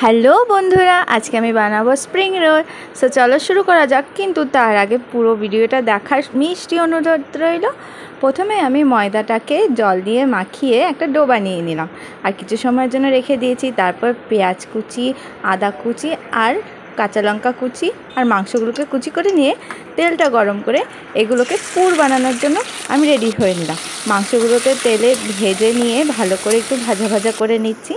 Hello বন্ধুরা, আজকে আমি বানাবো স্প্রিং রোল। সো চলো শুরু করা যাক, কিন্তু তার আগে পুরো ভিডিওটা দেখার মিষ্টি অনুরোধ রইল। প্রথমে আমি ময়দাটাকে জল দিয়ে মাখিয়ে একটা ডো বানিয়ে নিলাম আর কিছু সময়ের জন্য রেখে দিয়েছি। তারপর পেঁয়াজ কুচি, আদা কুচি আর কাঁচা লঙ্কা কুচি আর মাংসগুলোকে কুচি করে নিয়ে তেলটা গরম করে এগুলোকে পুর বানানোর জন্য আমি রেডি হয়ে নিলাম। মাংসগুলোকে তেলে ভেজে নিয়ে ভালো করে একটু ভাজা ভাজা করে নিচ্ছি।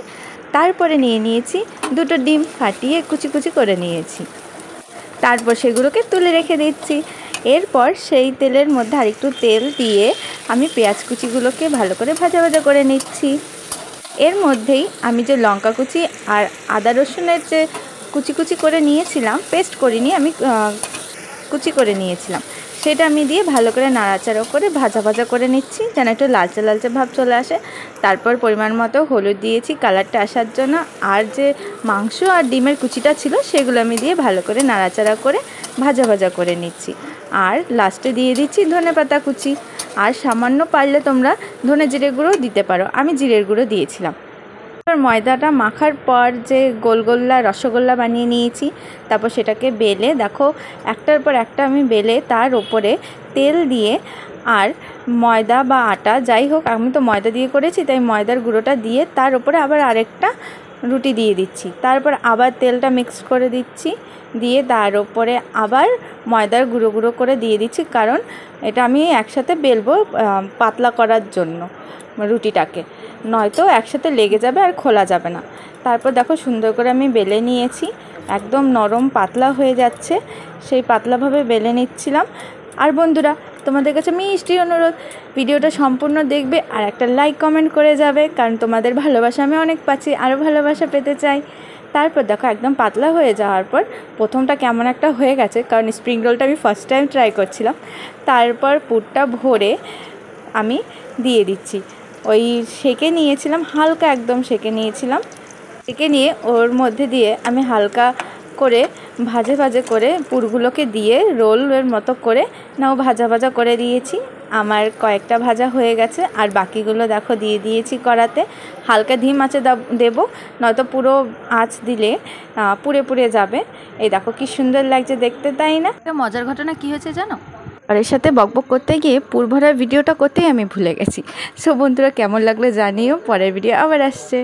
তারপরে নিয়ে নিয়েছি দুটো ডিম ফাটিয়ে কুচি কুচি করে নিয়েছি। তারপর সেগুলোকে তুলে রেখে দিচ্ছি। এরপর সেই তেলের মধ্যে আরেকটু তেল দিয়ে আমি পেঁয়াজ কুচিগুলোকে ভালো করে ভাজা ভাজা করে নিচ্ছি। এর মধ্যেই আমি যে লঙ্কা কুচি আর আদা রসুনের যে কুচি কুচি করে নিয়েছিলাম, পেস্ট করিনি, আমি কুচি করে নিয়েছিলাম, সেটা আমি দিয়ে ভালো করে নাড়াচাড়া করে ভাজা ভাজা করে নিচ্ছি যেন একটু লালচে লালচে ভাব চলে আসে। তারপর পরিমাণ মতো হলুদ দিয়েছি কালারটা আসার জন্য, আর যে মাংস আর ডিমের কুচিটা ছিল সেগুলো আমি দিয়ে ভালো করে নাড়াচাড়া করে ভাজা ভাজা করে নিচ্ছি। আর লাস্টে দিয়ে দিচ্ছি ধনেপাতা কুচি, আর সামান্য পারলে তোমরা ধনে জিরে গুঁড়ো দিতে পারো, আমি জিরের গুঁড়ো দিয়েছিলাম। ময়দাটা মাখার পর যে গোলগোল্লা রসগোল্লা বানিয়ে নিয়েছি, তারপর সেটাকে বেলে দেখো একটার পর একটা আমি বেলে তার ওপরে তেল দিয়ে আর ময়দা বা আটা যাই হোক, আমি তো ময়দা দিয়ে করেছি তাই ময়দার গুঁড়োটা দিয়ে তার ওপরে আবার আরেকটা রুটি দিয়ে দিচ্ছি। তারপর আবার তেলটা মিক্স করে দিচ্ছি, দিয়ে তার ওপরে আবার ময়দার গুঁড়ো গুঁড়ো করে দিয়ে দিচ্ছি, কারণ এটা আমি একসাথে বেলবো পাতলা করার জন্য রুটিটাকে, নয়তো একসাথে লেগে যাবে আর খোলা যাবে না। তারপর দেখো সুন্দর করে আমি বেলে নিয়েছি, একদম নরম পাতলা হয়ে যাচ্ছে, সেই পাতলাভাবে বেলে নিচ্ছিলাম। আর বন্ধুরা, তোমাদের কাছে মিষ্টি অনুরোধ, ভিডিওটা সম্পূর্ণ দেখবে আর একটা লাইক কমেন্ট করে যাবে, কারণ তোমাদের ভালোবাসা আমি অনেক পাচ্ছি, আরও ভালোবাসা পেতে চাই। তারপর দেখো একদম পাতলা হয়ে যাওয়ার পর প্রথমটা কেমন একটা হয়ে গেছে, কারণ স্প্রিং রোলটা আমি ফার্স্ট টাইম ট্রাই করছিলাম। তারপর পুরটা ভরে আমি দিয়ে দিচ্ছি। ওই সেঁকে নিয়েছিলাম, হালকা একদম সেঁকে নিয়েছিলাম, সেঁকে নিয়ে ওর মধ্যে দিয়ে আমি হালকা করে ভাজে ভাজে করে পুরগুলোকে দিয়ে রোলের মতো করে নাও ভাজা ভাজা করে দিয়েছি। আমার কয়েকটা ভাজা হয়ে গেছে আর বাকিগুলো দেখো দিয়ে দিয়েছি কড়াতে। হালকা ধিম আঁচে দেবো, নয়তো পুরো আঁচ দিলে পুড়ে পুড়ে যাবে। এই দেখো কি সুন্দর লাগছে দেখতে, তাই না? একটা মজার ঘটনা কি হয়েছে জানো? আর এর সাথে বকবক করতে গিয়ে পুর ভরার ভিডিওটা করতেই আমি ভুলে গেছি। সো বন্ধুরা, কেমন লাগলো জানিও। পরের ভিডিও আবার আসছে।